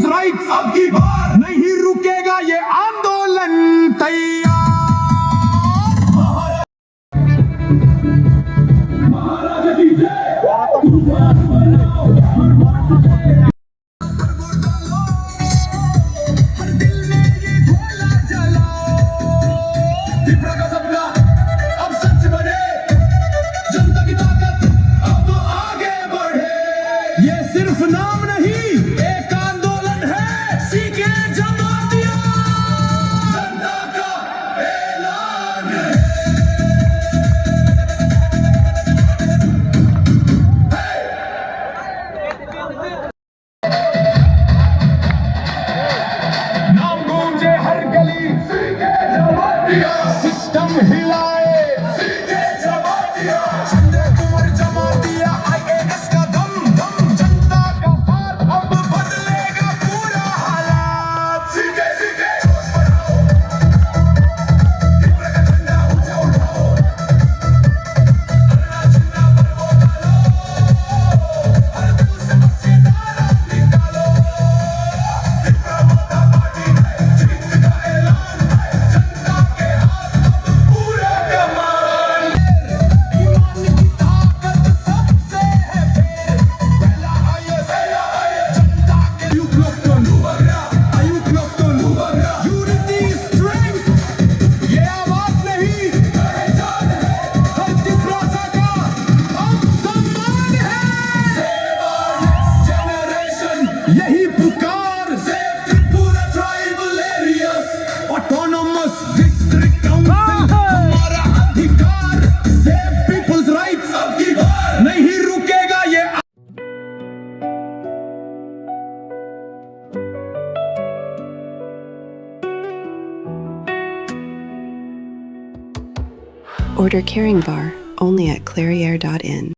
Peoples rights अब की बार नहीं रुकेगा ये आंदोलन तैयार। महाराजा की सिर्फ नाम नहीं एक आंदोलन है, सीखे जमातिया जनता का ऐलान है। नाम गूंजे हर गली, सीखे जमातिया सिस्टम हिलाए, सीखे जमातिया झंडे कुंवर जमातिया IAS का दम दम जनता का फाल अब बदलेगा पूरा हालात। सीखे सीखे जोश बढ़ाओ, तिब्र का झंडा ऊंचा उठाओ, हरना झंडा पर वो डालो, हर दिल से मसीदारा निकालो। तिब्र मोटा पार्टी है, जीत का ऐलान है, जनता के हाथ अब पूरा कमान। ईमान की ताकत सबसे है फेर, पहला आए जनता के आयुक्त लोकतन यूनिटी स्ट्रेंथ, ये आवाज नहीं पहचान है, हर तिब्रासा का अब सम्मान है। सेव नेक्स्ट जनरेशन यही पुकार, save Tripura tribal areas, autonomous district council हमारा अधिकार, सेव पीपल्स राइट्स अब की बार नहीं रुकेगा ये। Order Caring Bar only at clairiere.in.